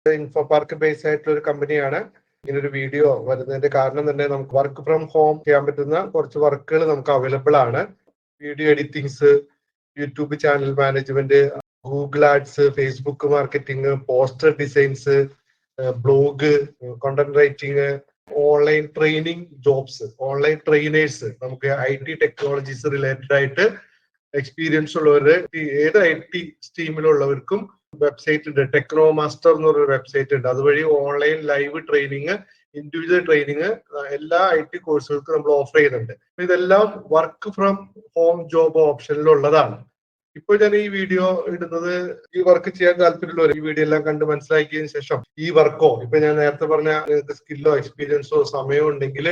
Infopark base ആയിട്ടുള്ള ഒരു കമ്പനിയാണ്. ഇങ്ങനൊരു വീഡിയോ വരുന്നതിന്റെ കാരണം തന്നെ നമുക്ക് വർക്ക് ഫ്രം ഹോം ചെയ്യാൻ പറ്റുന്ന കുറച്ച് വർക്കുകൾ നമുക്ക് അവൈലബിൾ ആണ്. Video editings, YouTube channel management, Google ads, Facebook marketing, poster designs, blog, content writing, online training jobs, online trainers, നമുക്ക് IT ടെക്നോളജീസ് റിലേറ്റഡ് ആയിട്ട് എക്സ്പീരിയൻസ് ഉള്ളവര് ഏത് IT സ്ട്രീമിലുള്ളവർക്കും വെബ്സൈറ്റ് ഉണ്ട്. ടെക്നോമാസ്റ്റർ എന്ന് പറഞ്ഞൊരു വെബ്സൈറ്റ് ഉണ്ട്. അതുവഴി online live training, individual training എല്ലാ IT കോഴ്സുകൾക്കും നമ്മൾ ഓഫർ ചെയ്യുന്നുണ്ട്. ഇതെല്ലാം വർക്ക് ഫ്രം ഹോം ജോബ് ഓപ്ഷനിലുള്ളതാണ്. ഇപ്പോൾ ഞാൻ ഈ വീഡിയോ ഇടുന്നത് ഈ വർക്ക് ചെയ്യാൻ താല്പര്യമുള്ളവർ ഈ വീഡിയോ എല്ലാം കണ്ട് മനസ്സിലാക്കിയതിനു ശേഷം ഈ വർക്കോ ഇപ്പൊ ഞാൻ നേരത്തെ പറഞ്ഞ സ്കില്ലോ എക്സ്പീരിയൻസോ സമയമോ ഉണ്ടെങ്കിൽ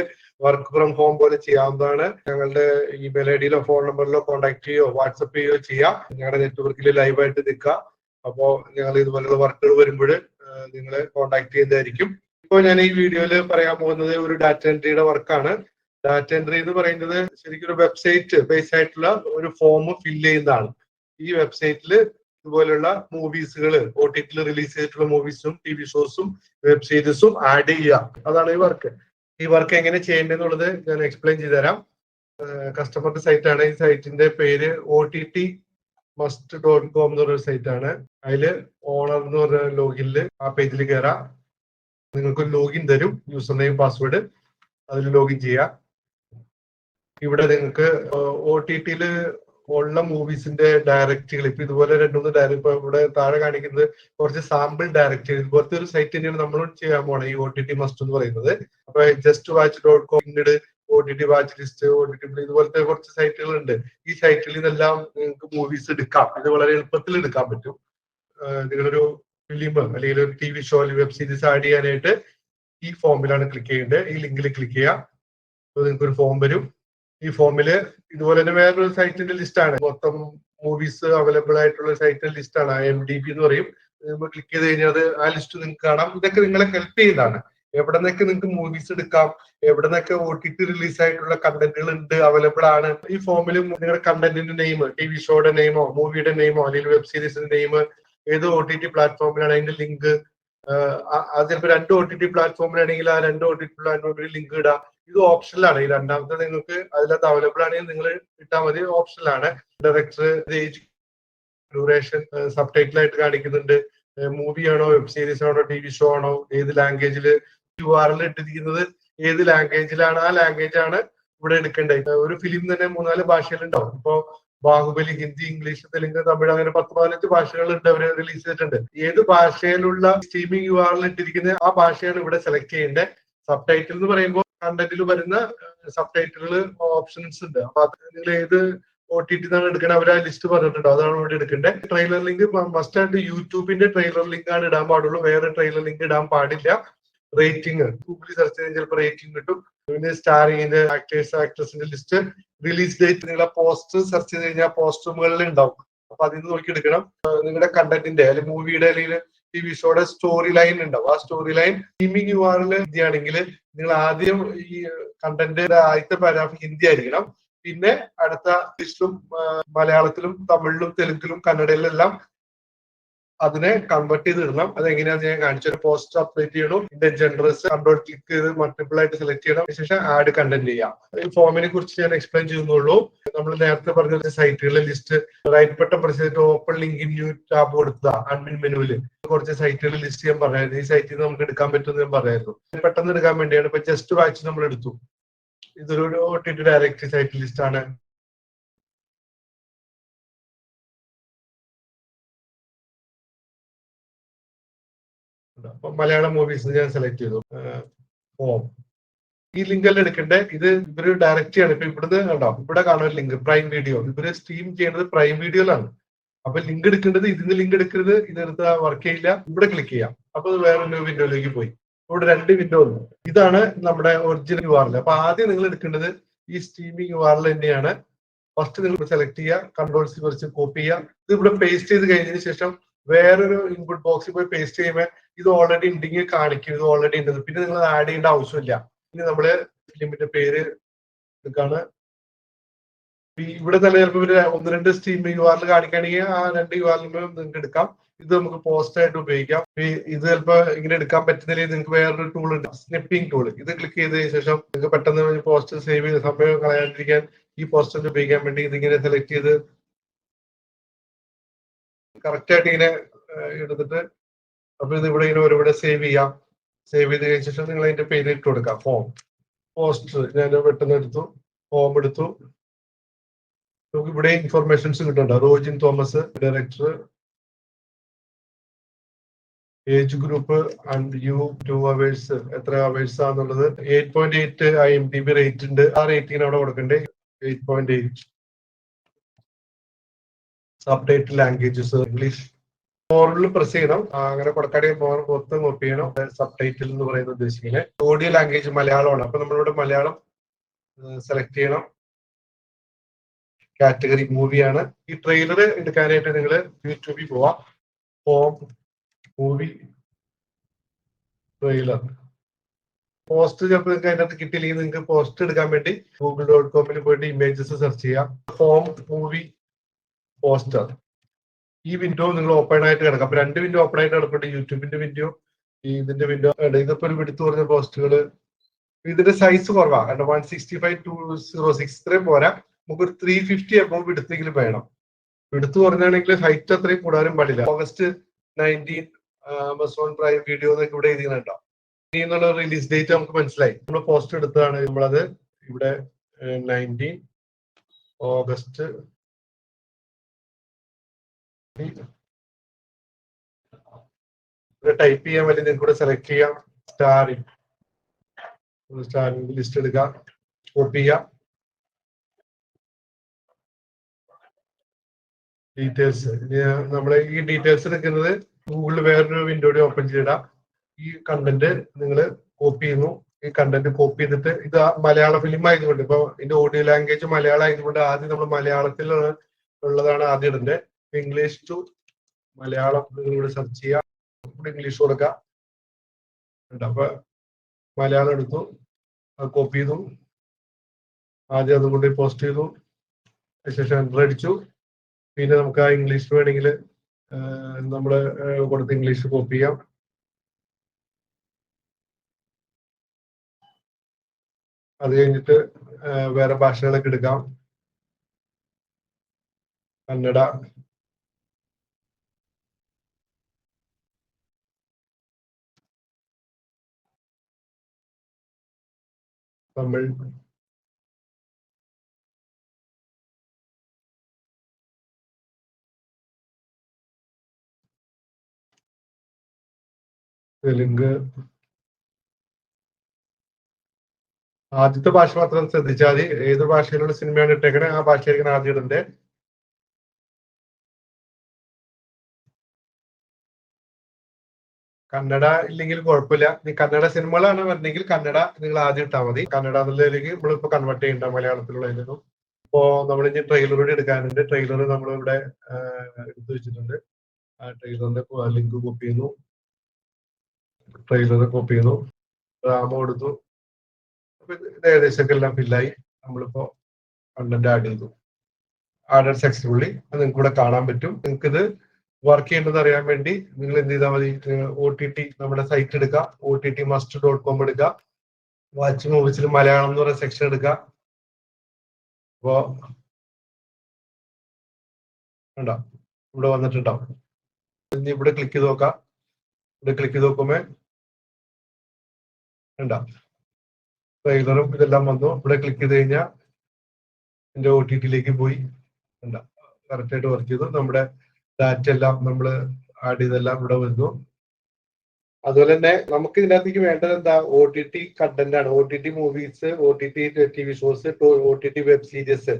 വർക്ക് ഫ്രം ഹോം പോലെ ചെയ്യാവുന്നതാണ്. ഞങ്ങളുടെ ഇമെയിൽ IDയിലോ ഫോൺ നമ്പറിലോ കോൺടാക്ട് ചെയ്യുകയോ വാട്സപ്പ് ചെയ്യുകയോ ചെയ്യാം. ഞങ്ങളുടെ നെറ്റ്വർക്കിൽ ലൈവായിട്ട് നിൽക്കുക. അപ്പോൾ ഞങ്ങൾ ഇതുപോലുള്ള വർക്കുകൾ വരുമ്പോൾ നിങ്ങളെ കോൺടാക്ട് ചെയ്യുന്നതായിരിക്കും. ഇപ്പോൾ ഞാൻ ഈ വീഡിയോയിൽ പറയാൻ പോകുന്നത് ഒരു ഡാറ്റ എൻട്രിയുടെ വർക്കാണ്. ഡാറ്റ എൻട്രി എന്ന് പറയുന്നത് ശരിക്കും ഒരു വെബ്സൈറ്റ് ബേസ് ആയിട്ടുള്ള ഒരു ഫോം ഫില്ല് ചെയ്യുന്നതാണ്. ഈ വെബ്സൈറ്റിൽ ഇതുപോലുള്ള മൂവീസുകൾ, OTTയിൽ റിലീസ് ചെയ്തിട്ടുള്ള മൂവീസും TV ഷോസും വെബ് സീരീസും ആഡ് ചെയ്യുക. അതാണ് ഈ വർക്ക്. ഈ വർക്ക് എങ്ങനെ ചെയ്യേണ്ടതെന്നുള്ളത് ഞാൻ എക്സ്പ്ലെയിൻ ചെയ്തു തരാം. കസ്റ്റമറുടെ സൈറ്റ് ആണ്. ഈ സൈറ്റിന്റെ പേര് OTTmust.com എന്ന് പറയുന്ന സൈറ്റ് ആണ്. അതില് ഓണർ എന്ന് പറഞ്ഞ ലോഗിനിൽ ആ പേജിൽ കയറാം. നിങ്ങൾക്ക് ഒരു ലോഗിൻ തരും, യൂസർ നെയിം പാസ്വേഡ്. അതിൽ ലോഗിൻ ചെയ്യാം. ഇവിടെ നിങ്ങൾക്ക് OTTയിൽ ഉള്ള മൂവീസിന്റെ ഡയറക്റ്റുകൾ ഇപ്പൊ ഇതുപോലെ 2-3 ഡയറക്റ്റ് ഇപ്പൊ ഇവിടെ താഴെ കാണിക്കുന്നത് കുറച്ച് സാമ്പിൾ ഡയറക്റ്റ് ഇതുപോലത്തെ ഒരു സൈറ്റ് തന്നെയാണ് നമ്മൾ ചെയ്യാൻ പോണത് ഈ OTTmust എന്ന് പറയുന്നത്. അപ്പൊ justwatch.com, പിന്നീട് OTT വാച്ച് ലിസ്റ്റ്, OTT ഇതുപോലത്തെ കുറച്ച് സൈറ്റുകൾ ഉണ്ട്. ഈ സൈറ്റിൽ നിന്നെല്ലാം നിങ്ങൾക്ക് മൂവീസ് എടുക്കാം. ഇത് വളരെ എളുപ്പത്തിൽ എടുക്കാൻ പറ്റും. നിങ്ങളൊരു ഫിലിം അല്ലെങ്കിൽ ഒരു TV show, web series add ചെയ്യാനായിട്ട് ഈ ഫോമിലാണ് ക്ലിക്ക് ചെയ്യേണ്ടത്. ഈ ലിങ്കിൽ ക്ലിക്ക് ചെയ്യാം. നിങ്ങൾക്ക് ഒരു ഫോം വരും. ഈ ഫോമില് ഇതുപോലെ തന്നെ വേറൊരു സൈറ്റിന്റെ ലിസ്റ്റ് ആണ്. മൊത്തം മൂവീസ് അവൈലബിൾ ആയിട്ടുള്ള സൈറ്റിന്റെ ലിസ്റ്റ് ആണ്. IMDb എന്ന് പറയും. ക്ലിക്ക് ചെയ്ത് കഴിഞ്ഞാൽ ആ ലിസ്റ്റ് നിങ്ങൾക്ക് കാണാം. ഇതൊക്കെ നിങ്ങളെ ഹെൽപ്പ് ചെയ്യുന്നതാണ്. എവിടെ നിന്നൊക്കെ നിങ്ങൾക്ക് മൂവീസ് എടുക്കാം, എവിടെ നിന്നൊക്കെ OTT റിലീസ് ആയിട്ടുള്ള കണ്ടന്റുകൾ ഉണ്ട്, അവൈലബിൾ ആണ്. ഈ ഫോമിലും നിങ്ങളുടെ കണ്ടന്റിന്റെ നെയിം, TV ഷോയുടെ നെയിമോ മൂവിയുടെ നെയിമോ അല്ലെങ്കിൽ വെബ് സീരീസിന്റെ നെയിം, ഏത് OTT പ്ലാറ്റ്ഫോമിലാണ് അതിന്റെ ലിങ്ക്, അത് ചിലപ്പോൾ 2 OTT പ്ലാറ്റ്ഫോമിലാണെങ്കിൽ ആ 2 OTT പ്ലാറ്റ്ഫോമിൽ ലിങ്ക് ഇടാം. ഇത് ഓപ്ഷനിലാണ്. ഈ രണ്ടാമത്തെ നിങ്ങൾക്ക് അതിനകത്ത് അവൈലബിൾ ആണെങ്കിൽ നിങ്ങൾ ഇട്ടാൽ മതി. ഓപ്ഷനിലാണ്. Director, age, duration, subtitle ആയിട്ട് കാണിക്കുന്നുണ്ട്. മൂവി ആണോ, വെബ് സീരീസ് ആണോ, TV ഷോ ആണോ, ഏത് ലാംഗ്വേജിൽ URL ഇട്ടിരിക്കുന്നത്, ഏത് ലാംഗ്വേജിലാണ്, ആ ലാംഗ്വേജ് ആണ് ഇവിടെ എടുക്കേണ്ടത്. ഒരു ഫിലിം തന്നെ 3-4 ഭാഷയിലുണ്ടാവും. ഇപ്പോ ബാഹുബലി ഹിന്ദി, ഇംഗ്ലീഷ്, തെലുങ്ക്, തമിഴ്, അങ്ങനെ 10-15 ഭാഷകളുണ്ട് അവര് റിലീസ് ചെയ്തിട്ടുണ്ട്. ഏത് ഭാഷയിലുള്ള സ്ട്രീമിംഗ് URL ഇട്ടിരിക്കുന്നത് ആ ഭാഷയാണ് ഇവിടെ സെലക്ട് ചെയ്യേണ്ടത്. സബ് ടൈറ്റിൽ എന്ന് പറയുമ്പോൾ കണ്ടന്റിൽ വരുന്ന സബ് ടൈറ്റിലുകൾ ഓപ്ഷൻസ് ഉണ്ട്. അപ്പൊ അത് നിങ്ങൾ ഏത് OTT നിന്നാണ് എടുക്കണേ അവർ ആ ലിസ്റ്റ് പറഞ്ഞിട്ടുണ്ടോ, അതാണ് ഇവിടെ എടുക്കേണ്ടത്. ട്രെയിലർ ലിങ്ക് മസ്റ്റ് ആയിട്ട് യൂട്യൂബിന്റെ ട്രെയിലർ ലിങ്ക് ആണ് ഇടാൻ പാടുള്ളൂ. വേറെ ട്രെയിലർ ലിങ്ക് ഇടാൻ പാടില്ല. റേറ്റിംഗ് ഗൂഗിളിൽ സെർച്ച് ചെയ്താൽ ചിലപ്പോൾ റേറ്റിംഗ് കിട്ടും. പിന്നെ സ്റ്റാറിങ്ങിന്റെ ആക്ടേഴ്സിന്റെ ലിസ്റ്റ്, റിലീസ് ഡേറ്റ്, നിങ്ങളെ പോസ്റ്റർ സെർച്ച് ചെയ്ത് കഴിഞ്ഞാൽ പോസ്റ്റർ മുകളിൽ ഉണ്ടാവും. അപ്പൊ അതിൽ നിന്ന് നോക്കി എടുക്കണം. നിങ്ങളുടെ കണ്ടന്റിന്റെ അല്ലെങ്കിൽ മൂവിയുടെ അല്ലെങ്കിൽ TV ഷോയുടെ സ്റ്റോറി ലൈൻ ഉണ്ടാവും. ആ സ്റ്റോറി ലൈൻ സ്ട്രീമിംഗ് URL ഹിന്ദിയാണെങ്കിൽ നിങ്ങൾ ആദ്യം ഈ കണ്ടന്റിന്റെ ആദ്യത്തെ പാരാഗ്രാഫ് ഹിന്ദി ആയിരിക്കണം. പിന്നെ അടുത്ത ഇംഗ്ലീഷിലും മലയാളത്തിലും തമിഴിലും തെലുങ്കിലും കന്നഡയിലെല്ലാം അതിനെ കൺവേർട്ട് ചെയ്ത് ഇടണം. അതെങ്ങനെയാണെന്ന് ഞാൻ കാണിച്ചു. ഒരു പോസ്റ്റർ അപ്ഡേറ്റ് ചെയ്യണം. ഇതിന്റെ ജെൻഡേഴ്സ് കൺട്രോൾ ക്ലിക്ക് ചെയ്ത് മൾട്ടിപ്പിൾ ആയിട്ട് സെലക്ട് ചെയ്യണം. ശേഷം ആഡ് കണ്ടന്റ് ചെയ്യാം. ഈ ഫോമിനെ കുറിച്ച് ഞാൻ എക്സ്പ്ലെയിൻ ചെയ്യുന്നുള്ളൂ. നമ്മൾ നേരത്തെ പറഞ്ഞ സൈറ്റുകളുടെ ലിസ്റ്റ് റൈറ്റ് ബട്ടൺ പ്രസ് ചെയ്തിട്ട് open link in new tab കൊടുത്ത അഡ്മിൻ മെനുവില് കുറച്ച് സൈറ്റുകളുടെ ലിസ്റ്റ് ഞാൻ പറയായിരുന്നു. ഈ സൈറ്റിൽ നിന്ന് നമുക്ക് എടുക്കാൻ പറ്റുമെന്ന് ഞാൻ പറയായിരുന്നു. പെട്ടെന്ന് എടുക്കാൻ വേണ്ടിയാണ്. ഇപ്പൊ ജസ്റ്റ് വാച്ച് നമ്മൾ എടുത്തു. ഇതൊരു OTT ഡയറക്റ്റ് സൈറ്റ് ലിസ്റ്റ് ആണ്. അപ്പൊ മലയാളം മൂവീസ് ഞാൻ സെലക്ട് ചെയ്തു. ഹോം, ഈ ലിങ്ക് എല്ലാം എടുക്കണ്ടേ. ഇത് ഇവര് ഡയറക്റ്റ് ചെയ്യാണ്. ഇപ്പൊ ഇവിടുന്ന് കണ്ടോ, ഇവിടെ കാണുന്ന ലിങ്ക് പ്രൈം വീഡിയോ. ഇവര് സ്ട്രീം ചെയ്യുന്നത് പ്രൈം വീഡിയോയിലാണ്. അപ്പൊ ലിങ്ക് എടുക്കേണ്ടത് ഇതിന് ലിങ്ക് എടുക്കരുത്. ഇതെടുത്ത് വർക്ക് ചെയ്യില്ല. ഇവിടെ ക്ലിക്ക് ചെയ്യാം. അപ്പൊ വേറൊരു വിൻഡോയിലേക്ക് പോയി. ഇവിടെ 2 വിൻഡോ ഉണ്ട്. ഇതാണ് നമ്മുടെ ഒറിജിനൽ URL. അപ്പൊ ആദ്യം നിങ്ങൾ എടുക്കേണ്ടത് ഈ സ്ട്രീമിംഗ് URL തന്നെയാണ്. ഫസ്റ്റ് നിങ്ങൾ സെലക്ട് ചെയ്യുക, കൺട്രോൾസ് കുറച്ച് കോപ്പി ചെയ്യുക. ഇത് ഇവിടെ പേസ്റ്റ് ചെയ്ത് കഴിഞ്ഞതിന് ശേഷം വേറൊരു ഇൻപുട്ട് ബോക്സിൽ പോയി പേസ്റ്റ് ചെയ്യുമ്പോൾ ഇത് ഓൾറെഡി ഉണ്ടെങ്കിൽ കാണിക്കും. ഇത് ഓൾറെഡി ഉണ്ട്. പിന്നെ നിങ്ങൾ ആഡ് ചെയ്യേണ്ട ആവശ്യമില്ല. ഇനി നമ്മള് ഫിലിമിന്റെ പേര് എടുക്കാണ്. ഇവിടെ തന്നെ ചിലപ്പോൾ 1-2 സ്ട്രീമിംഗ് URL കാണിക്കുകയാണെങ്കിൽ ആ 2 URL നിങ്ങൾക്ക് എടുക്കാം. ഇത് നമുക്ക് പോസ്റ്റ് ആയിട്ട് ഉപയോഗിക്കാം. ഇത് ചിലപ്പോൾ ഇങ്ങനെ എടുക്കാൻ പറ്റുന്നില്ലെങ്കിൽ നിങ്ങൾക്ക് വേറൊരു ടൂൾ ഉണ്ട്, സ്നിപ്പിംഗ് ടൂൾ. ഇത് ക്ലിക്ക് ചെയ്തതിനു ശേഷം നിങ്ങൾക്ക് പെട്ടെന്ന് പോസ്റ്റ് സേവ് ചെയ്ത് സമയം കളയാണ്ടിരിക്കാൻ ഈ പോസ്റ്റർ ഉപയോഗിക്കാൻ വേണ്ടി ഇതിങ്ങനെ സെലക്ട് ചെയ്ത് കറക്റ്റ് ആയിട്ട് ഇങ്ങനെ എടുത്തിട്ട് അപ്പൊ ഇത് ഇവിടെ ഇങ്ങനെ ഒരുവിടെ സേവ് ചെയ്യാം. സേവ് ചെയ്ത് കഴിഞ്ഞ ശേഷം നിങ്ങൾ അതിന്റെ പേര് ഇട്ട് കൊടുക്കാം. ഫോം പോസ്റ്റർ ഞാൻ പെട്ടെന്ന് എടുത്തു, ഫോം എടുത്തു. നമുക്ക് ഇവിടെ ഇൻഫർമേഷൻസ് കിട്ടുന്നുണ്ട്. Rojin Thomas director, age group and U 2 hours, എത്ര അവേഴ്സ് ആണെന്നുള്ളത്. 8.8 IMDb റേറ്റ് ഉണ്ട്. ആ റേറ്റിംഗ് അവിടെ കൊടുക്കണ്ടേ 8.8. Subtitle languages English. മോറിൽ പ്രസ് ചെയ്യണം, അങ്ങനെ കൊടുക്കാണെങ്കിൽ മോർ മൊത്തം കോപ്പി ചെയ്യണം. സബ്ടൈറ്റിൽ എന്ന് പറയുന്നത് ഉദ്ദേശിക്കുന്നത് ഓഡിയോ ലാംഗ്വേജ് മലയാളമാണ്. അപ്പൊ നമ്മളിവിടെ മലയാളം സെലക്ട് ചെയ്യണം. കാറ്റഗറി മൂവിയാണ്. ഈ ട്രെയിലർ എടുക്കാനായിട്ട് നിങ്ങൾ യൂട്യൂബിൽ പോവാം. Home movie trailer. പോസ്റ്റ് ചിലപ്പോൾ നിങ്ങൾക്ക് അതിനകത്ത് കിട്ടിയില്ലെങ്കിൽ നിങ്ങൾക്ക് പോസ്റ്റ് എടുക്കാൻ വേണ്ടി google.com പോയിട്ട് ഇമേജസ് സെർച്ച് ചെയ്യാം. Home movie poster. ഈ വിൻഡോ നിങ്ങൾ ഓപ്പൺ ആയിട്ട് കിടക്കാം. അപ്പൊ 2 വിൻഡോ ഓപ്പൺ ആയിട്ട് കിടപ്പുണ്ട്, യൂട്യൂബിന്റെ വിൻഡോ, ഇതിന്റെ വിൻഡോ. ഇതിപ്പോ ഒരു വിടുത്ത് കുറഞ്ഞ പോസ്റ്റുകള്. ഇതിന്റെ സൈസ് കുറവാണ്, 165:206 ഇത്രയും പോരാ. നമുക്കൊരു 350 എബോവ് വിടുത്തെങ്കിലും വേണം. വിടുത്ത് കുറഞ്ഞാണെങ്കിൽ ഹൈറ്റ് അത്രയും കൂടാനും പാടില്ല. August 19 ആമസോൺ പ്രൈം വീഡിയോ എന്നൊക്കെ ഇവിടെ എഴുതിയിട്ടുണ്ടോ. ഇനി എന്നുള്ള റിലീസ് ഡേറ്റ് നമുക്ക് മനസ്സിലായി. നമ്മൾ പോസ്റ്റ് എടുത്തതാണ്. നമ്മളത് ഇവിടെ 19 ഓഗസ്റ്റ് ടൈപ്പ് ചെയ്യാൻ വേണ്ടി നിങ്ങൾക്ക് കൂടെ സെലക്ട് ചെയ്യാം. സ്റ്റാറിംഗ് ലിസ്റ്റ് എടുക്കാം, കോപ്പി ചെയ്യാം. ഡീറ്റെയിൽസ് നമ്മളെ ഈ ഡീറ്റെയിൽസ് എടുക്കുന്നത് ഗൂഗിളിൽ വേറൊരു വിൻഡോയുടെ ഓപ്പൺ ചെയ്തിടാം. ഈ കണ്ടന്റ് നിങ്ങൾ കോപ്പി ചെയ്യുന്നു. ഈ കണ്ടന്റ് കോപ്പി ചെയ്തിട്ട് ഇത് മലയാള ഫിലിം ആയതുകൊണ്ട്, ഇപ്പൊ ഇതിന്റെ ഓഡിയോ ലാംഗ്വേജ് മലയാളം ആയതുകൊണ്ട് ആദ്യം നമ്മൾ മലയാളത്തിൽ ഉള്ളതാണ് ആദ്യം ഇടേണ്ടത്. ഇംഗ്ലീഷ് ടു മലയാളം നിങ്ങളിവിടെ സെർച്ച് ചെയ്യാം. ഇവിടെ ഇംഗ്ലീഷ് കൊടുക്കാം. അപ്പൊ മലയാളം എടുത്തു, അത് കോപ്പി ചെയ്തു, ആദ്യം അതുകൊണ്ട് പോസ്റ്റ് ചെയ്തു, അതിനുശേഷം എൻ്റർ അടിച്ചു. പിന്നെ നമുക്ക് ആ ഇംഗ്ലീഷ് വേണമെങ്കിൽ നമ്മൾ കൊടുത്ത് ഇംഗ്ലീഷ് കോപ്പി ചെയ്യാം. അത് കഴിഞ്ഞിട്ട് വേറെ ഭാഷകളൊക്കെ എടുക്കാം. കന്നഡ, തമിഴ്, തെലുങ്ക്. ആദ്യത്തെ ഭാഷ മാത്രം ശ്രദ്ധിച്ചാൽ മതി. ഏത് ഭാഷയിലുള്ള സിനിമയാണ് ഇട്ടേക്കണേ ആ ഭാഷയായിരിക്കണം ആദ്യം ഇടണ്ടേ. കന്നഡ ഇല്ലെങ്കിൽ കുഴപ്പമില്ല. നീ കന്നഡ സിനിമകളാണ് വരണമെങ്കിൽ കന്നഡ നിങ്ങൾ ആദ്യം ഇട്ടാൽ മതി. കന്നഡ എന്നുള്ളതിലേക്ക് നമ്മളിപ്പോ കൺവേർട്ട് ചെയ്യണ്ട മലയാളത്തിലുള്ളതിനും. ഇപ്പോ നമ്മളിനി ട്രെയിലർ കൂടി എടുക്കാനുണ്ട്. ട്രെയിലർ നമ്മളിവിടെ എടുത്തു വെച്ചിട്ടുണ്ട്. ആ ട്രെയിലറിന്റെ ലിങ്ക് കോപ്പി ചെയ്യുന്നു, ട്രെയിലർ കോപ്പി ചെയ്യുന്നു, റാമോ എടുത്തു. അപ്പൊ ഇത് ഏകദേശമൊക്കെ എല്ലാം ഫില്ലായി. നമ്മളിപ്പോ കണ്ടന്റ് ആഡ് ചെയ്തു. ആഡഡ് സക്സസ്ഫുള്ളി അത് നിങ്ങൾക്ക് ഇവിടെ കാണാൻ പറ്റും. നിങ്ങൾക്ക് ഇത് വർക്ക് ചെയ്യേണ്ടത് അറിയാൻ വേണ്ടി നിങ്ങൾ എന്ത് ചെയ്താൽ മതി, OTT നമ്മുടെ സൈറ്റ് എടുക്കുക, OTTmaster.com എടുക്കുക, വാച്ച് മൂവീസിൽ മലയാളം എന്ന് പറയുന്ന സെക്ഷൻ എടുക്കുക. അപ്പോ ഉണ്ടോ, ഇവിടെ വന്നിട്ടുണ്ടാവും. ഇനി ഇവിടെ ക്ലിക്ക് ചെയ്ത് നോക്കാം. ഇവിടെ ക്ലിക്ക് ചെയ്ത് നോക്കുമ്പോ ഉണ്ടോ ട്രെയിലറും ഇതെല്ലാം വന്നു. ഇവിടെ ക്ലിക്ക് ചെയ്ത് കഴിഞ്ഞാൽ എന്റെ OTTയിലേക്ക് പോയി. ഉണ്ടോ കറക്റ്റ് ആയിട്ട് വർക്ക് ചെയ്തു. നമ്മുടെ ഡാറ്റ എല്ലാം നമ്മൾ ആഡ് ചെയ്തെല്ലാം ഇവിടെ വരുന്നു. അതുപോലെ തന്നെ നമുക്ക് ഇതിനകത്തേക്ക് വേണ്ടത് എന്താ, OTT കണ്ടന്റ് ആണ്. OTT movies, OTT TV shows, OTT web series.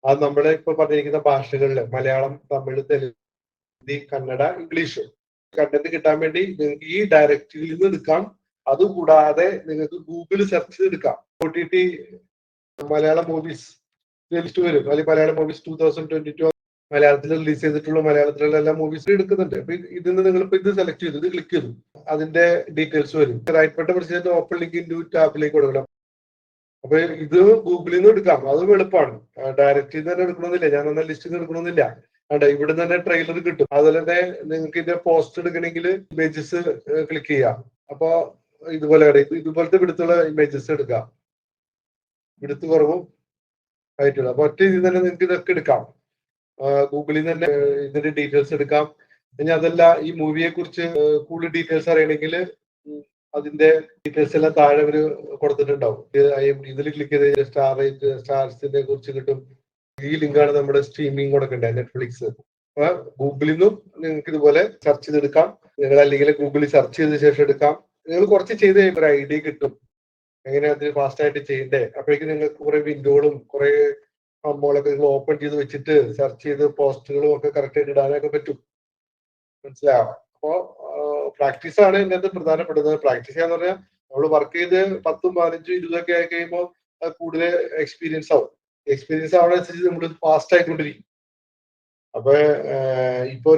അത് നമ്മുടെ ഇപ്പൊ പറഞ്ഞിരിക്കുന്ന ഭാഷകളിൽ മലയാളം, തമിഴ്, തെലുങ്ക്, കന്നഡ, ഇംഗ്ലീഷ് കണ്ടന്റ് കിട്ടാൻ വേണ്ടി നിങ്ങൾക്ക് ഈ ഡയറക്ടറിയിൽ നിന്ന് എടുക്കാം. അതുകൂടാതെ നിങ്ങൾക്ക് ഗൂഗിൾ സെർച്ച് ചെയ്തെടുക്കാം. OTT മലയാളം മൂവീസ് ലിസ്റ്റ് വരും. അല്ലെങ്കിൽ മലയാളം മൂവീസ് 2022 മലയാളത്തിൽ റിലീസ് ചെയ്തിട്ടുള്ള മലയാളത്തിലുള്ള എല്ലാ മൂവീസും എടുക്കുന്നുണ്ട്. അപ്പൊ ഇതിന്ന് നിങ്ങളിപ്പോ ഇത് സെലക്ട് ചെയ്തു, ഇത് ക്ലിക്ക് ചെയ്തു, അതിന്റെ ഡീറ്റെയിൽസ് വരും. റൈറ്റ് ബട്ടൺ പ്രസ് ചെയ്ത് ഓപ്പൺ ലിങ്ക് ഇൻ ടാബിലേക്ക് കൊടുക്കണം. അപ്പൊ ഇത് ഗൂഗിളിൽ നിന്ന് എടുക്കാം. അതും എളുപ്പമാണ്. ഡയറക്റ്റ് തന്നെ എടുക്കണമെന്നില്ല, ഞാൻ ലിസ്റ്റിൽ നിന്ന് എടുക്കണമെന്നില്ല. അതെ, ഇവിടെ തന്നെ ട്രെയിലർ കിട്ടും. അതുപോലെ തന്നെ നിങ്ങൾക്ക് ഇതിന്റെ പോസ്റ്റ് എടുക്കണമെങ്കിൽ ഇമേജസ് ക്ലിക്ക് ചെയ്യാം. അപ്പൊ ഇതുപോലെ ഇതുപോലത്തെ വിടുത്തുള്ള ഇമേജസ് എടുക്കാം. വിടുത്ത് കുറവും ആയിട്ടുള്ള അപ്പൊ ഒറ്റ ഇതിൽ തന്നെ നിങ്ങൾക്ക് ഇതൊക്കെ എടുക്കാം. ഗൂഗിളിൽ നിന്ന് തന്നെ ഇതിന്റെ ഡീറ്റെയിൽസ് എടുക്കാം. ഇനി അതല്ല ഈ മൂവിയെ കുറിച്ച് കൂടുതൽ ഡീറ്റെയിൽസ് അറിയണമെങ്കിൽ അതിന്റെ ഡീറ്റെയിൽസ് എല്ലാം താഴെ ഒരു കൊടുത്തിട്ടുണ്ടാവും. ഇതിൽ ക്ലിക്ക് ചെയ്ത് സ്റ്റാർസിനെ കുറിച്ച് കിട്ടും. ഈ ലിങ്കാണ് നമ്മുടെ സ്ട്രീമിംഗ് കൊടുക്കണ്ടേ, നെറ്റ്ഫ്ലിക്സ്. അപ്പൊ ഗൂഗിളിൽ നിന്നും നിങ്ങൾക്ക് ഇതുപോലെ സെർച്ച് ചെയ്തെടുക്കാം. നിങ്ങൾ അല്ലെങ്കിൽ ഗൂഗിളിൽ സെർച്ച് ചെയ്ത ശേഷം എടുക്കാം. നിങ്ങൾ കുറച്ച് ചെയ്ത് കഴിയുമ്പോൾ ഒരു ഐഡിയ കിട്ടും എങ്ങനെ അത് ഫാസ്റ്റ് ആയിട്ട് ചെയ്യണ്ടേ. അപ്പോഴേക്കും നിങ്ങൾക്ക് കുറെ വിൻഡോകളും കുറെ സംഭവങ്ങളൊക്കെ നിങ്ങൾ ഓപ്പൺ ചെയ്ത് വെച്ചിട്ട് സെർച്ച് ചെയ്ത് പോസ്റ്റുകളും ഒക്കെ കറക്റ്റ് ആയിട്ട് ഇടാനൊക്കെ പറ്റും. മനസ്സിലാവും. അപ്പോ പ്രാക്ടീസ് ആണ് ഇതിനകത്ത് പ്രധാനപ്പെടുന്നത്. പ്രാക്ടീസ് ചെയ്യാന്ന് പറഞ്ഞാൽ നമ്മൾ വർക്ക് ചെയ്ത് 10, 15, 20 ഒക്കെ ആയി കഴിയുമ്പോൾ കൂടുതൽ എക്സ്പീരിയൻസ് ആവും. എക്സ്പീരിയൻസ് ആവുന്നതനുസരിച്ച് നമ്മൾ ഫാസ്റ്റ് ആയിക്കൊണ്ടിരിക്കും. അപ്പൊ ഇപ്പൊ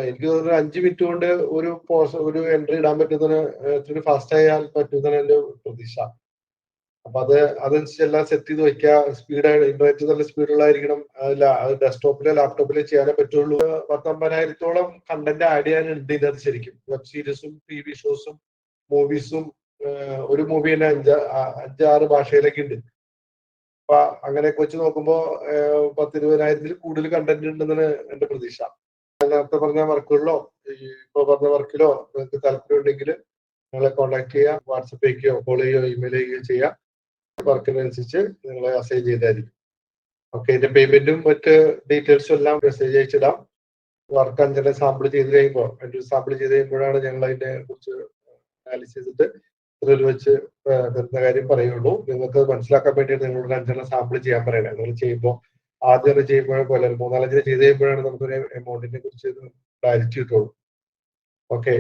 എനിക്ക് തോന്നുന്നു 5 മിനിറ്റ് കൊണ്ട് ഒരു എൻട്രി ഇടാൻ പറ്റുന്നതിന് ഫാസ്റ്റ് ആയാൽ പറ്റുന്നതാണ് എന്റെ പ്രതീക്ഷ. അപ്പൊ അതനുസരിച്ച് എല്ലാം സെറ്റ് ചെയ്ത് വെക്കുക. സ്പീഡാണ്, ഇന്റർനെറ്റ് നല്ല സ്പീഡുള്ളതായിരിക്കണം. അത് ഡെസ്ക്ടോപ്പിലോ ലാപ്ടോപ്പിലോ ചെയ്യാനേ പറ്റുള്ളൂ. 10,50,000-ഓളം കണ്ടന്റ് ആഡ് ചെയ്യാനുണ്ട് ഇതിനകത്ത് ശരിക്കും. വെബ് സീരീസും TV ഷോസും മൂവീസും ഒരു മൂവി തന്നെ 5-6 ഭാഷയിലൊക്കെ ഉണ്ട്. അപ്പൊ അങ്ങനെയൊക്കെ വെച്ച് നോക്കുമ്പോ 10,20,000-ൽ കൂടുതൽ കണ്ടന്റ് ഉണ്ടെന്നാണ് എന്റെ പ്രതീക്ഷ. നേരത്തെ പറഞ്ഞ വർക്കുകളിലോ ഇപ്പൊ പറഞ്ഞ വർക്കിലോ നിങ്ങൾക്ക് താല്പര്യം ഉണ്ടെങ്കിൽ നിങ്ങളെ കോൺടാക്ട് ചെയ്യുക. വാട്സപ്പ് അയക്കുകയോ കോൾ ചെയ്യുകയോ ഇമെയിൽ ചെയ്യുകയോ ചെയ്യാം. വർക്കിനനുസരിച്ച് നിങ്ങളെ അസൈൻ ചെയ്തായിരിക്കും. ഓക്കെ, ഇതിന്റെ പേയ്മെന്റും മറ്റ് ഡീറ്റെയിൽസും എല്ലാം മെസ്സേജ് അയച്ചിടാം. വർക്ക് 5 സാമ്പിൾ ചെയ്ത് കഴിയുമ്പോൾ കഴിയുമ്പോഴാണ് ഞങ്ങൾ അതിനെ കുറിച്ച് അനാലിസ് ചെയ്തിട്ട് ഇതിൽ വെച്ച് തരുന്ന കാര്യം പറയുള്ളൂ. നിങ്ങൾക്ക് മനസ്സിലാക്കാൻ വേണ്ടിയിട്ട് നിങ്ങളോട് 5 സാമ്പിൾ ചെയ്യാൻ പറയണേ. നിങ്ങൾ ചെയ്യുമ്പോൾ ആദ്യം ചെയ്യുമ്പോഴേ പോലെ 3-4 ചെയ്ത് കഴിയുമ്പോഴാണ് നമുക്കൊരു എമൗണ്ടിനെ കുറിച്ച് ക്ലാരിറ്റി കിട്ടുള്ളൂ. ഓക്കെ.